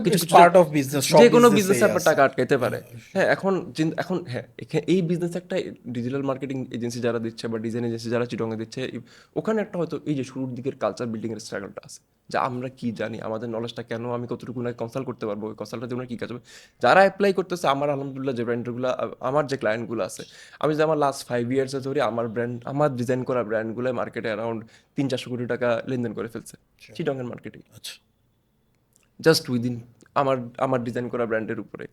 কিছু কিছু part of business, সব যে কোনো বিজনেসেই বিজনেসে আপনার আছে। টাকা আটকাইতে পারে। হ্যাঁ, এখন হ্যাঁ, এই বিজনেস একটা ডিজিটাল মার্কেটিং এজেন্সি যারা দিচ্ছে বা ডিজাইন এজেন্সি যারা চিটংয়ে দিচ্ছে, ওখানে একটা হয়তো এই যে শুরুর দিকের কালচার বিল্ডিং এর স্ট্রাগলটা আছে, যে আমরা কি জানি, আমাদের নলেজটা কেন, আমি কতটুকু না কনসাল্ট করতে পারবো, ওই কনসাল্টটা দিয়ে কি কাজ হবে। যারা অ্যাপ্লাই করতেছে, আমার আলহামদুলিল্লাহ যে ব্র্যান্ডগুলো, আমার যে ক্লায়েন্টগুলো আছে, আমি যে আমার লাস্ট 5 ইয়ার্সে ধরি আমার ব্র্যান্ড, আমার ডিজাইন করা ব্র্যান্ডগুলো মার্কেটে অ্যারাউন্ড 300-400 কোটি টাকা লেনদেন করে ফেলছে চিটংয়ের মার্কেটে, আচ্ছা, জাস্ট উইদিন আমার আমার ডিজাইন করা ব্র্যান্ডের উপরে।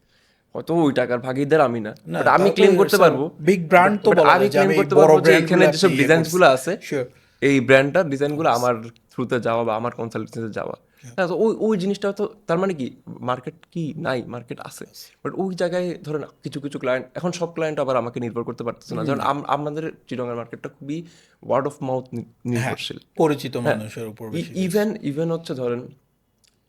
হয়তো ওই টাকার ভাগিদার আমি না, না বাট আমি তাও তো ক্লেম করতে পারবো, বিগ ব্র্যান্ড তো বাট বলা আমি যায় যে ক্লেম আমি এই করতে বড় পারবো যে এখানে ব্র্যান্ডগুলো আপনি যেসব ইয়ে করছেন। ডিজাইনসগুলো আছে, শিওর। এই ব্র্যান্ডটার ডিজাইনগুলো আমার থ্রুতে যাওয়া বা আমার কনসালটেন্সিতে যাওয়া। হ্যাঁ, তো ওই ওই জিনিসটা তো তার মানে কি মার্কেট কি নাই, মার্কেট আছে, বাট ওই জায়গায় ধরেন কিছু কিছু ক্লায়েন্ট, এখন সব ক্লায়েন্ট আবার আমাকে নির্ভর করতে পারতেছে না, যেমন আমাদের চিটংয়ের মার্কেটটা খুবই ওয়ার্ড অফ মাউথ হ্যাঁ, নির্ভরশীল। পরিচিত হ্যাঁ, মানুষের উপর বেশি। ইভেন হচ্ছে ধরেন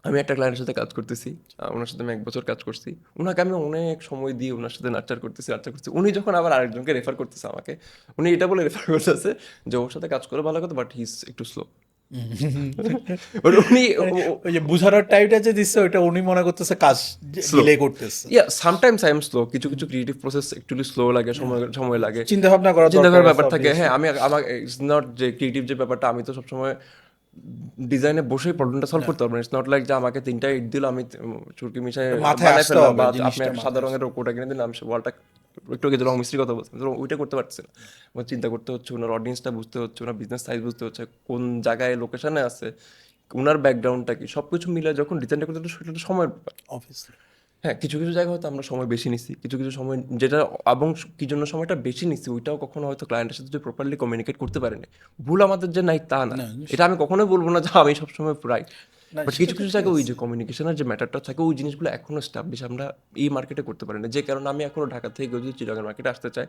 আমি একটা ক্লায়েন্টের সাথে কাজ করতেছি, ওনার সাথে আমি 1 বছর কাজ করছি, ওনাকে আমি অনেক সময় দিয়ে ওনার সাথে নার্চার করতেছি, উনি যখন আবার আরেকজনকে রেফার করতেছে আমাকে, উনি এটা বলে রেফার করতেছে যে ওর সাথে কাজ করে ভালো কথা, বাট হি ইজ একটু স্লো। বাট উনি মানে ওই যে বুঝানোর টাইমটা যে দিচ্ছে ওইটা উনি মনে করতেছে কাজ স্লো, ডিলে করতেছে। ইয়া সামটাইমস আই এম স্লো, কিছু কিছু ক্রিয়েটিভ প্রসেস একটু স্লো লাগে, সময় সময় লাগে, চিন্তা ভাবনা করা চিন্তা দরকার করার ব্যাপার আছে থাকে। হ্যাঁ, obviously। আমি আমার ইটস নট যে ক্রিয়েটিভ যে ব্যাপারটা, আমি তো সবসময় ডিজাইনে বসেই প্রবলেমটা সলভ করতে পারবো না। ইটস নট লাইক যে আমাকে 3টা ইট দিল, আমি চুরকি মিশাই মাথায় বানাই আসতে ফেললাম, হবে বা আপনি জিনিসটা, একটা সাদা মাথায় রঙের কোটা কিনে দিলাম, সে ওয়ালটা একটু আগে যে রং মিস্ত্রির কথা বলছেন, ওইটা করতে পারছি না। আমার চিন্তা করতে হচ্ছে, ওনার অডিয়েন্সটা বুঝতে হচ্ছে, ওনার বিজনেস সাইজ বুঝতে হচ্ছে, কোন জায়গায় লোকেশনে আছে, ওনার ব্যাকগ্রাউন্ডটা কি, সব কিছু মিলে যখন ডিজাইনটা করতে হচ্ছে, সেটা তো সময়ের ব্যাপার। অবভিয়াসলি। হ্যাঁ, কিছু কিছু জায়গায় হয়তো আমরা সময় বেশি নিচ্ছি, কিছু কিছু সময় যেটা, এবং কি জন্য সময়টা বেশি নিচ্ছি ওইটাও কখনো হয়তো ক্লায়েন্টের সাথে যদি প্রপারলি কমিউনিকেট করতে পারেনি, ভুল আমাদের যে নাই তা না, না এটা আমি কখনোই বলবো না যে আমি সবসময় রাইট, না, বাট সেটা কিছু তো কিছু ঠিক জায়গায় ওই আছে। যে কমিউনিকেশনের যে ম্যাটারটা থাকে, ওই জিনিসগুলো এখনো স্টাবলিশ আমরা এই মার্কেটে করতে পারি না, যে কারণে আমি এখনো ঢাকা থেকে কেউ যদি চিটাগাং মার্কেটে আসতে চাই,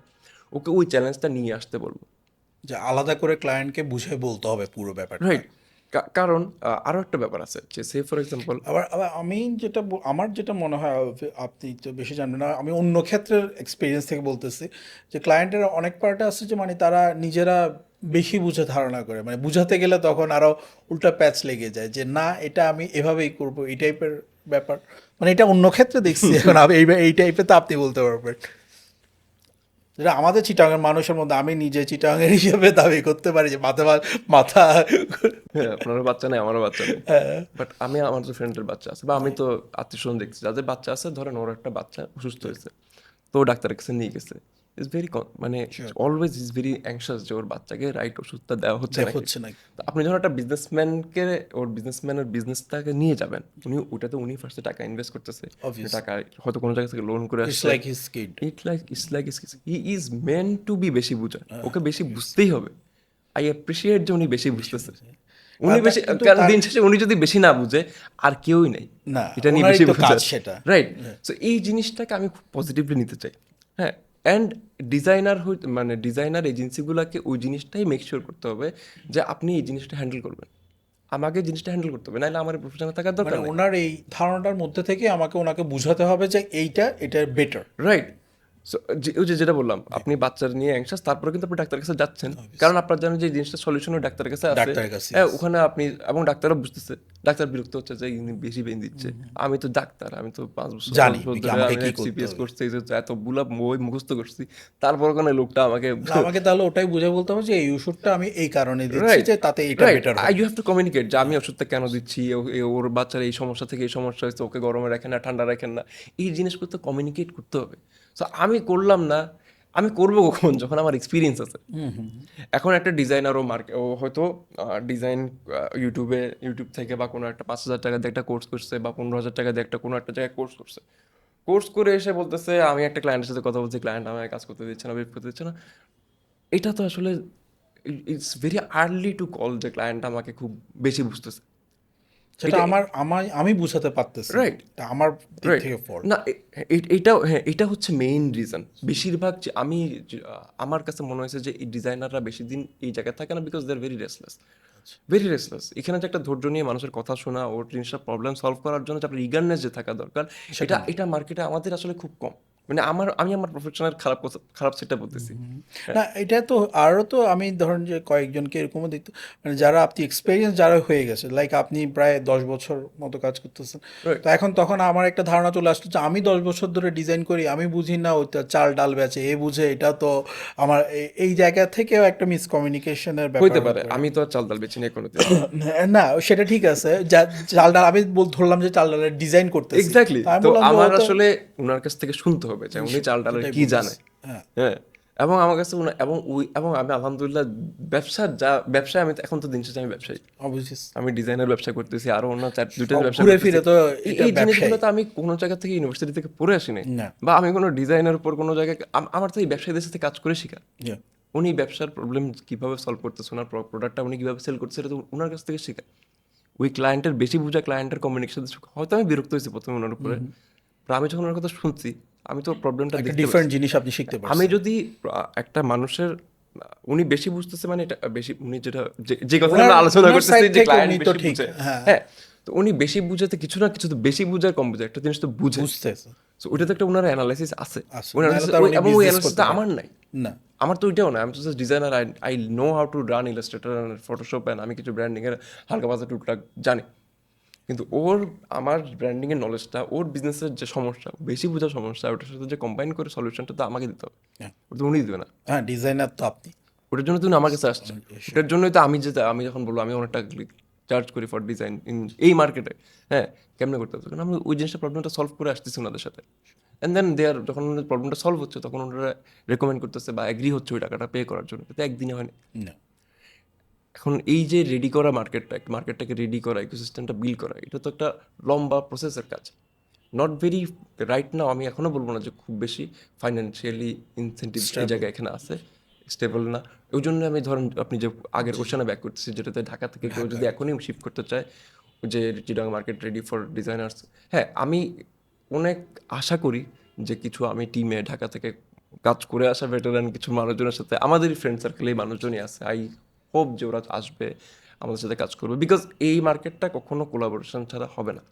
ওকে ওই চ্যালেঞ্জটা নিয়ে আসতে বলবো। যে আলাদা করে ক্লায়েন্টকে বুঝে বলতে হবে পুরো ব্যাপারটা। রাইট, কারণ আরও একটা ব্যাপার আছে, যে সে ফর এক্সাম্পল, আবার আবার আমি যেটা আমার যেটা মনে হয়, আপনি তো বেশি জানবেন না, আমি অন্য ক্ষেত্রের এক্সপিরিয়েন্স থেকে বলতেছি, যে ক্লায়েন্টের অনেক পার্ট আছে যে মানে তারা নিজেরা বেশি বুঝে ধারণা করে, মানে বুঝাতে গেলে তখন আরও উল্টা প্যাচ লেগে যায় যে না এটা আমি এভাবেই করব, এই টাইপের ব্যাপার। মানে এটা অন্য ক্ষেত্রে দেখছি, এখন আমি এই টাইপের তো আপনি বলতে পারবেন, যেটা আমাদের চিটাগাংয়ের মানুষের মধ্যে আমি নিজে চিটাগাংয়ের হিসেবে দাবি করতে পারি যে মাথা মাথা। হ্যাঁ, আপনারও বাচ্চা নেই, আমারও বাচ্চা নেই, হ্যাঁ, বাট আমি আমার তো ফ্রেন্ডের বাচ্চা আছে, বা আমি তো আত্মীয় স্বজন দেখছি যাদের বাচ্চা আছে, ধরেন ওর একটা বাচ্চা অসুস্থ হয়েছে, তো ও ডাক্তারের কাছে নিয়ে গেছে, ইজ ভেরি মানে sure. Always is very anxious যে ওর বাচ্চাকে রাইট ওষুধটা দেওয়া হচ্ছে নাকি। হচ্ছে নাকি। তো আপনি যখন একটা বিজনেসম্যানকে, ওর বিজনেসম্যানের বিজনেসটাকে নিয়ে যাবেন, ওটাতে উনি ফার্স্টে টাকা ইনভেস্ট করতেছে, Obviously. টাকা হয়তো কোনো জায়গা থেকে লোন করে ইটস আসছে, like his kid. It's like he is meant to be বেশি বুঝা, ওকে বেশি বুঝতেই হবে। আই অ্যাপ্রিসিয়েট যে উনি বেশি বুঝতেছে, উনি বেশি, কিন্তু কারণ তার দিন শেষে উনি যদি বেশি না বুঝে আর কেউই নেই না, এটা নিয়ে ওনারই বেশি তো কাজ বুঝার, সেটা। রাইট। সো এই জিনিসটাকে আমি খুব পজিটিভলি নিতে চাই। হ্যাঁ, অ্যান্ড ডিজাইনার মানে ডিজাইনার এজেন্সিগুলোকে ওই জিনিসটাই মেক শিওর করতে হবে যে আপনি এই জিনিসটা হ্যান্ডেল করবেন, আমাকে জিনিসটা হ্যান্ডেল করতে হবে, নাহলে আমার প্রফেশনে থাকার দরকার মানে নেই। ওনার এই ধারণাটার মধ্যে থেকে ওনাকে বুঝাতে হবে যে এটা বেটার। রাইট। সো ওই যে যেটা বললাম, আপনি বাচ্চার নিয়ে অ্যাংশাস, তারপরে কিন্তু আপনি ডাক্তারের কাছে যাচ্ছেন, কারণ আপনার জানেন যে এই জিনিসটা সলিউশন ওই ডাক্তারের কাছে আছে। ডাক্তারের কাছে, হ্যাঁ, yes. ওখানে আপনি, এবং ডাক্তারও বুঝতেছে, ডাক্তার বিরক্ত হচ্ছে যে ইনি বেশি পেন দিচ্ছে, আমি তো ডাক্তার, আমি তো 5 বছর জানি 10 বছর ধরে আমাকে আমি কি করতে সিপিএস হবে। করছি, এই যে এত বুলা বই মুখস্থ করছি, তারপর ওখানে লোকটা আমাকে না, আমাকে তাহলে ওটাই বুঝে বলতে হবে যে এই ওষুধটা আমি এই কারণে দিচ্ছি রাইট, যে তাতে এটা রাইট, বেটার আই হবে। ইউ হ্যাভ টু কমিউনিকেট যে আমি ওষুধটা কেন দিচ্ছি, ওর বাচ্চার এই সমস্যা থেকে এই সমস্যা হয়েছে, ওকে গরমে রাখেন না, ঠান্ডা রাখেন না, এই জিনিসগুলো তো কমিউনিকেট করতে হবে। সো আমি করলাম না, আমি করবো কখন, যখন আমার এক্সপিরিয়েন্স আছে। এখন একটা ডিজাইনার, ও হয়তো ডিজাইন ইউটিউব থেকে বা কোনো একটা 5,000 টাকা দিয়ে একটা কোর্স করছে, বা 15,000 টাকা দিয়ে একটা কোনো একটা জায়গায় কোর্স করছে, কোর্স করে এসে বলতেছে আমি একটা ক্লায়েন্টের সাথে কথা বলছি, ক্লায়েন্ট আমাকে কাজ করতে দিচ্ছে না, করতে দিচ্ছে না। এটা তো আসলে it's very early to call যে ক্লায়েন্ট আমাকে খুব বেশি বুঝতেছে। সেটা এটা আমি বুঝাতে পারতেছি না, রাইট, এটা আমার দিক রাইট, থেকে ফল্ট। না এইটাও, হ্যাঁ, এটা হচ্ছে মেইন রিজন। বেশিরভাগ যে আমার কাছে মনে হয়েছে যে এই ডিজাইনাররা বেশি দিন এই জায়গায় থাকে না, because they are very restless, very restless. এখানে যে একটা ধৈর্য নিয়ে মানুষের কথা শোনা, ওর জিনিসটা প্রবলেম সলভ করার জন্য যে আপনার ইগারনেস যে থাকা দরকার, সেটা এটা নেই। এটা মার্কেটে আমাদের আসলে খুব কম। মানে আমি আমার প্রফেশনের খারাপ সেটা বলতেছি। না এটা তো আরও তো আমি ধরেন যে কয়েকজনকে এরকমও দেখতে, মানে যারা আপনি এক্সপিরিয়েন্স যারা হয়ে গেছে, লাইক আপনি প্রায় 10 বছর মতো কাজ করতেছেন, Right. তো এখন তখন আমার একটা ধারণা চলে আসলো যে আমি 10 বছর ধরে ডিজাইন করি, আমি বুঝি না ওইটা চাল ডাল বেচে, এ বুঝে, এটা তো আমার এই জায়গা থেকেও একটা মিসকমিউনিকেশনের ব্যাপার হইতে হতে পারে, পারে। আমি তো আর চাল ডাল বেচি না কোনোদিন। না সেটা ঠিক আছে, চাল ডাল আমি ধরলাম যে চাল ডালের ডিজাইন করতেছি, এক্স্যাক্টলি, তো আমি তো বললাম যে আমার ও তো আসলে ওনার কাছ থেকে শুনতে হবে যে উনি চাল ডালের সেটাই কি বলতেছি। জানে। হ্যাঁ, হ্যাঁ, এবং আমার কাছে এবং আমি আলহামদুলিল্লাহ ব্যবসায় আমি এখন তো দিন শেষে আমি ব্যবসায়ী। অবশ্যই। আমি ডিজাইনার ব্যবসা করতেছি, আরো অন্য দুইটা সব ব্যবসা ঘুরে করতেছি। ফিরে তো এটা এই ব্যবসায়ী জিনিসগুলো তো আমি কোনো জায়গা থেকে ইউনিভার্সিটি থেকে পড়ে আসি নাই, না। বা আমি কোনো ডিজাইনের উপর কোনো জায়গায় আমার তো এই ব্যবসায়ীদের সাথে কাজ করে শিখা। Yeah. উনি ব্যবসার প্রবলেম কিভাবে সলভ করতেছে, ওনার প্রোডাক্টটা উনি কিভাবে সেল করছে, এটা তো ওনার কাছ থেকে শেখা। ওই ক্লায়েন্টের বেশি বোঝা, ক্লায়েন্টের কমিউনিকেশন, হয়তো আমি বিরক্ত হয়েছি প্রথমে ওনার উপরে, but আমি যখন ওনার কথা শুনছি, আমি তো প্রবলেমটা একটা দেখতে ডিফারেন্ট পাচ্ছি। জিনিস আপনি শিখতে আমি পারছেন। যদি একটা মানুষের উনি বেশি বুঝতেছে, মানে এটা বেশি, উনি যেটা যে কথা ওনার আমরা আলোচনা ওনার করতেছি সাইড যে থেকে ক্লায়েন্ট উনি তো বেশি ঠিক, বুঝে, হ্যাঁ, হ্যাঁ, তো উনি বেশি বুঝাতে কিছু না কিছু তো বেশি বুঝার কম বুঝে একটা জিনিস তো বুঝে। বুঝতেছে সো ওইটা তো একটা ওনার অ্যানালাইসিস আছে, আছে, ওই নাহলে analysis- তো আর ওই- উনি এবং ওই বিজনেস করতে অ্যানালাইসিসটা পারেন আমার নাই। না। আমার তো ওইটাও না, আমি তো just designer, I know how to run Illustrator and Photoshop, and আমি কিছু ব্র্যান্ডিং এর হালকা পাতলা টুকটাক জানি, কিন্তু আমার ব্র্যান্ডিং এর নলেজটা, ওর বিজনেসের যে সমস্যা, বেশি বোঝার সমস্যা, ওটার সাথে যে কম্বাইন করে সলিউশনটা তো আমাকে দিতে হবে, হ্যাঁ, ওটা তো উনি দিবে না। হ্যাঁ, ডিজাইনার তো আপনি। ওটার জন্য তুমি আমার কাছে আসছে, ওটার জন্যই তো আমি যখন বলবো আমি অনেক টাকা চার্জ করি ফর ডিজাইন ইন এই মার্কেটে, হ্যাঁ, কেমনে করতে হবে, কারণ আমি ওই জিনিসটা প্রবলেমটা সলভ করে আসতেছি ওনাদের সাথে, অ্যান্ড দেন যখন ওনাদের প্রবলেমটা সলভ হচ্ছে, তখন ওনারা রেকমেন্ড করতেছে বা এগ্রি হচ্ছে ওই টাকাটা পে করার জন্য, কিন্তু একদিনে হয়নি। না, এখন এই যে রেডি করা মার্কেটটাকে রেডি করা, ইকোসিস্টেমটা বিল্ড করা, এটা তো একটা লম্বা প্রসেসের কাজ, নট ভেরি রাইট নাও। আমি এখনো বলবো না যে খুব বেশি ফাইন্যান্সিয়ালি ইনসেন্টিভ এই জায়গায় এখানে আছে, স্টেবল না। ওই জন্য আমি ধরেন আপনি যে আগের কোশ্চেনে ব্যাক করতেছি, যেটাতে ঢাকা থেকে কেউ যদি এখনই শিফট করতে চায়, যে Chittagong market ready for designers, হ্যাঁ, আমি অনেক আশা করি যে কিছু আমি টিমে ঢাকা থেকে কাজ করে আসা ভেটেরান কিছু মানুষজনের সাথে, আমাদেরই ফ্রেন্ড সার্কেলে এই মানুষজনই আছে, আই হোপ যে ওরা আসবে, আমাদের সাথে কাজ করবে, বিকজ এই মার্কেটটা কখনো কোলাবোরেশন ছাড়া হবে না।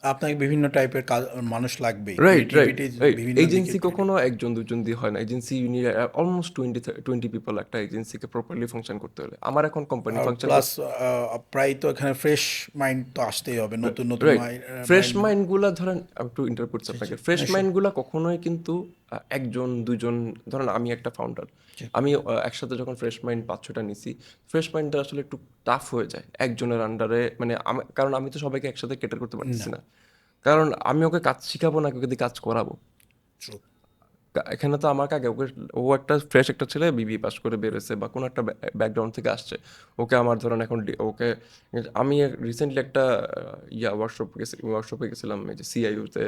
আপনাকে বিভিন্ন টাইপের কাজ মানুষ লাগবেই, রাইট, রাইট, ক্রিয়েটিভিটি রাইট। বিভিন্ন দিকে এজেন্সি কখনো একজন দুজন দিয়ে হয় না, এজেন্সি অলমোস্ট 20 পিপল একটা এজেন্সিকে প্রপারলি ফাংশন করতে হলে। আমার এখন কোম্পানি ফাংশন, প্লাস প্রায় তো এখানে ফ্রেশ মাইন্ড তো আসতেই হবে, নতুন নতুন রাইট, ফ্রেশ মাইন্ডগুলা ধরেন, আমি একটু ইন্টারপ্ট করছি আপনাকে, ফ্রেশ হ্যাঁ, মাইন্ডগুলা কখনোই কিন্তু একজন দুজন, ধরেন আমি একটা ফাউন্ডার, আমি একসাথে যখন ফ্রেশ মাইন্ড 5-6টা নিছি, ফ্রেশ মাইন্ডটা আসলে একটু টাফ হয়ে যায় একজনের আন্ডারে, মানে কারণ আমি তো সবাইকে একসাথে কেটার করতে পারতেছি না, কারণ আমি ওকে কাজ শিখাবো না, ওকে দিয়ে কাজ করাবো। True. এখানে তো আমাকে আগে ও একটা ফ্রেশ একটা ছেলে, বিবিএ পাস করে বেরোছে বা কোনো একটা ব্যাকগ্রাউন্ড থেকে আসছে, ওকে আমার ধরেন এখন ওকে, আমি রিসেন্টলি একটা ওয়ার্কশপে গেছিলাম এই যে সিআইইউতে,